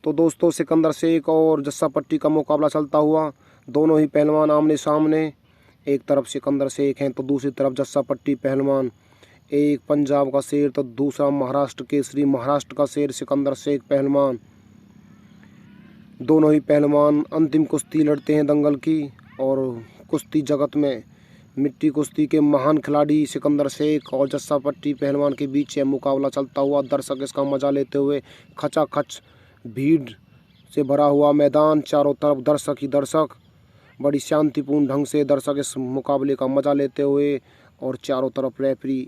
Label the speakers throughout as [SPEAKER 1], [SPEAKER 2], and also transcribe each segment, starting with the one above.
[SPEAKER 1] तो दोस्तों सिकंदर शेख और जस्सा पट्टी का मुकाबला चलता हुआ, दोनों ही पहलवान आमने सामने। एक तरफ सिकंदर शेख हैं तो दूसरी तरफ जस्सा पट्टी पहलवान। एक पंजाब का शेर तो दूसरा महाराष्ट्र केसरी, महाराष्ट्र का शेर सिकंदर शेख पहलवान। दोनों ही पहलवान अंतिम कुश्ती लड़ते हैं दंगल की। और कुश्ती जगत में मिट्टी कुश्ती के महान खिलाड़ी सिकंदर शेख और जस्सा पट्टी पहलवान के बीच यह मुकाबला चलता हुआ। दर्शक इसका मजा लेते हुए, खचाखच भीड़ से भरा हुआ मैदान, चारों तरफ दर्शक ही दर्शक, बड़ी शांतिपूर्ण ढंग से दर्शक इस मुकाबले का मजा लेते हुए। और चारों तरफ रेफरी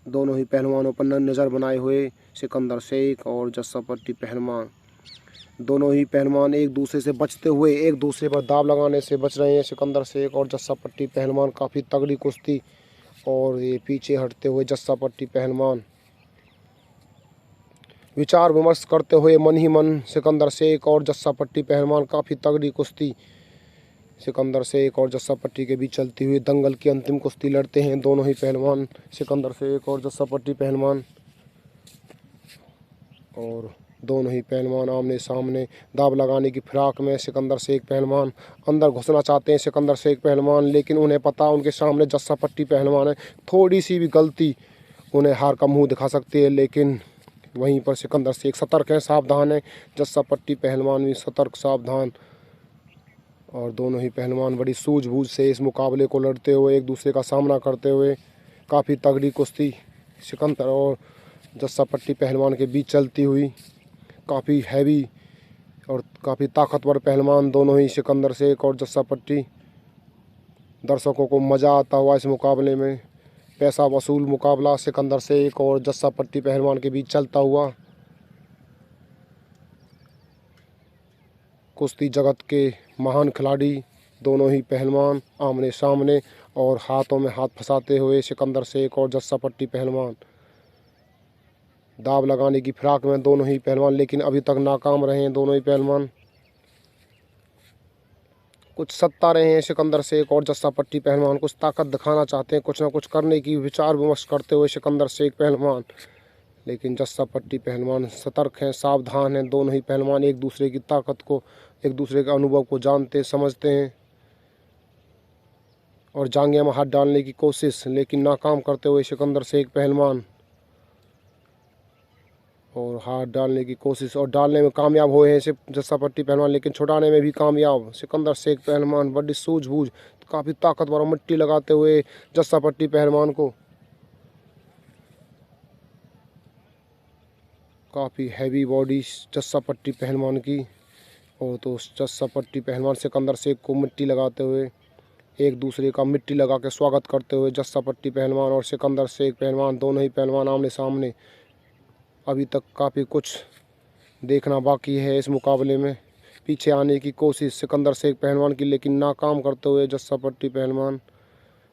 [SPEAKER 1] दोनों ही पहलवानों पर नज़र बनाए हुए, सिकंदर शेख और जस्सा पट्टी पहलवान। दोनों ही पहलवान एक दूसरे से बचते हुए, एक दूसरे पर दाव लगाने से बच रहे हैं। सिकंदर शेख और जस्सा पट्टी पहलवान, काफ़ी तगड़ी कुश्ती। और ये पीछे हटते हुए जस्सा पट्टी पहलवान विचार विमर्श करते हुए मन ही मन सिकंदर शेख और जस्सा पट्टी पहलवान, काफ़ी तगड़ी कुश्ती सिकंदर शेख और जस्सा पट्टी के बीच चलती हुई दंगल की अंतिम कुश्ती लड़ते हैं दोनों ही पहलवान, सिकंदर शेख और जस्सा पट्टी पहलवान। और दोनों ही पहलवान आमने सामने दाव लगाने की फिराक में। सिकंदर शेख पहलवान अंदर घुसना चाहते हैं, सिकंदर शेख पहलवान, लेकिन उन्हें पता उनके सामने जस्सा पट्टी पहलवान है। थोड़ी सी भी गलती उन्हें हार का मुंह दिखा सकती है। लेकिन वहीं पर सिकंदर शेख सतर्क हैं, सावधान है। जस्सा पट्टी पहलवान भी सतर्क सावधान। और दोनों ही पहलवान बड़ी सूझबूझ से इस मुकाबले को लड़ते हुए, एक दूसरे का सामना करते हुए, काफ़ी तगड़ी कुश्ती सिकंदर और जस्सा पट्टी पहलवान के बीच चलती हुई। काफ़ी हैवी और काफ़ी ताकतवर पहलवान दोनों ही, सिकंदर शेख और जस्सा पट्टी। दर्शकों को मज़ा आता हुआ इस मुकाबले में। पैसा वसूल मुकाबला सिकंदर शेख और जस्सा पट्टी पहलवान के बीच चलता हुआ। कुश्ती जगत के महान खिलाड़ी दोनों ही पहलवान आमने सामने, और हाथों में हाथ फंसाते हुए सिकंदर शेख और जस्सा पट्टी पहलवान दाव लगाने की फिराक में दोनों ही पहलवान, लेकिन अभी तक नाकाम रहे हैं दोनों ही पहलवान। कुछ सत्ता रहे हैं सिकंदर शेख और जस्सा पट्टी पहलवान, कुछ ताकत दिखाना चाहते हैं, कुछ ना कुछ करने की विचार विमर्श करते हुए सिकंदर शेख पहलवान। लेकिन जस्सा पट्टी पहलवान सतर्क हैं, सावधान हैं। दोनों ही पहलवान एक दूसरे की ताकत को, एक दूसरे के अनुभव को जानते समझते हैं और जांघे में हाथ डालने की कोशिश, लेकिन नाकाम करते हुए सिकंदर शेख पहलवान। और हाथ डालने की कोशिश और डालने में कामयाब हुए हैं जस्सा पट्टी पहलवान, लेकिन छुड़ाने में भी कामयाब सिकंदर शेख पहलवान। बड़ी सूझबूझ, काफ़ी ताकतवर मिट्टी लगाते हुए जस्सा पट्टी पहलवान को। काफ़ी हैवी बॉडी जस्सा पट्टी पहलवान की। और तो जस्सा पट्टी पहलवान सिकंदर शेख को मिट्टी लगाते हुए, एक दूसरे का मिट्टी लगा के स्वागत करते हुए जस्सा पट्टी पहलवान और सिकंदर शेख पहलवान, दोनों ही पहलवान आमने सामने। अभी तक काफ़ी कुछ देखना बाकी है इस मुकाबले में। पीछे आने की कोशिश सिकंदर शेख पहलवान की, लेकिन नाकाम करते हुए जस्सा पट्टी पहलवान।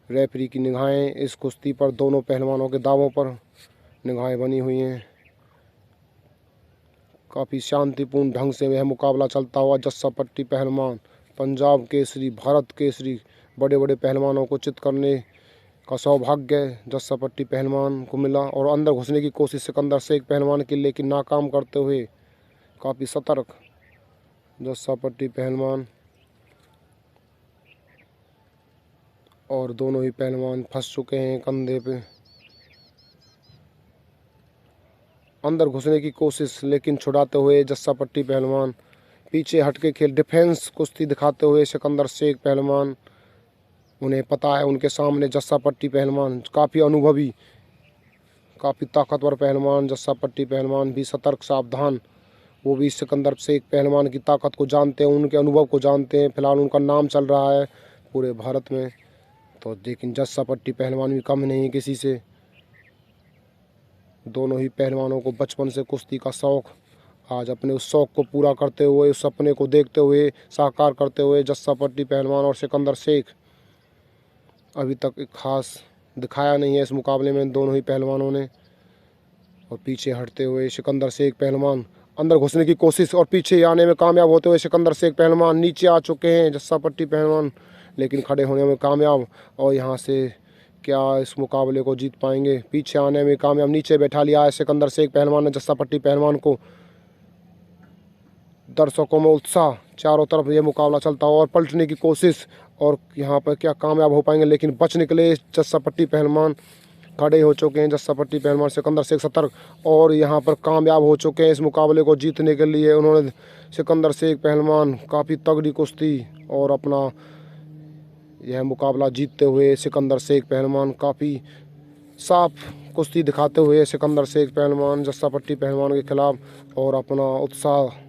[SPEAKER 1] रेफरी की निगाहें इस कुश्ती पर, दोनों पहलवानों के दावों पर निगाहें बनी हुई हैं। काफ़ी शांतिपूर्ण ढंग से यह मुकाबला चलता हुआ। जस्सा पट्टी पहलवान पंजाब केसरी, भारत केसरी, बड़े बड़े पहलवानों को चित करने का सौभाग्य जस्सा पट्टी पहलवान को मिला। और अंदर घुसने की कोशिश सिकंदर शेख पहलवान की, लेकिन नाकाम करते हुए काफ़ी सतर्क जस्सा पट्टी पहलवान। और दोनों ही पहलवान फंस चुके हैं कंधे पे। अंदर घुसने की कोशिश, लेकिन छुड़ाते हुए जस्सा पट्टी पहलवान। पीछे हटके खेल डिफेंस कुश्ती दिखाते हुए सिकंदर शेख पहलवान। उन्हें पता है उनके सामने जस्सा पट्टी पहलवान काफ़ी अनुभवी, काफ़ी ताकतवर पहलवान। जस्सा पट्टी पहलवान भी सतर्क सावधान। वो भी सिकंदर शेख पहलवान की ताकत को जानते हैं, उनके अनुभव को जानते हैं। फिलहाल उनका नाम चल रहा है पूरे भारत में। तो लेकिन जस्सा पट्टी पहलवान भी कम नहीं किसी से। दोनों ही पहलवानों को बचपन से कुश्ती का शौक़, आज अपने उस शौक़ को पूरा करते हुए, उस सपने को देखते हुए, साकार करते हुए जस्सा पट्टी पहलवान और सिकंदर शेख अभी तक एक खास दिखाया नहीं है इस मुकाबले में दोनों ही पहलवानों ने। और पीछे हटते हुए सिकंदर शेख पहलवान, अंदर घुसने की कोशिश और पीछे आने में कामयाब होते हुए सिकंदर शेख पहलवान। नीचे आ चुके हैं जस्सा पट्टी पहलवान, लेकिन खड़े होने में कामयाब। और यहाँ से क्या इस मुकाबले को जीत पाएंगे? पीछे आने में कामयाब, नीचे बैठा लिया है सिकंदर शेख पहलवान ने जस्सा पट्टी पहलवान को। दर्शकों में उत्साह, चारों तरफ ये मुकाबला चलता है और पलटने की कोशिश, और यहाँ पर क्या कामयाब हो पाएंगे, लेकिन बच निकले जस्सापट्टी पहलवान। खड़े हो चुके हैं जस्सापट्टी पहलवान सिकंदर शेख सतर्क, और यहाँ पर कामयाब हो चुके हैं इस मुकाबले को जीतने के लिए। उन्होंने सिकंदर शेख पहलवान काफ़ी तगड़ी कुश्ती और अपना यह मुकाबला जीतते हुए सिकंदर शेख पहलवान काफ़ी साफ कुश्ती दिखाते हुए सिकंदर शेख पहलवान जस्सापट्टी पहलवान के खिलाफ और अपना उत्साह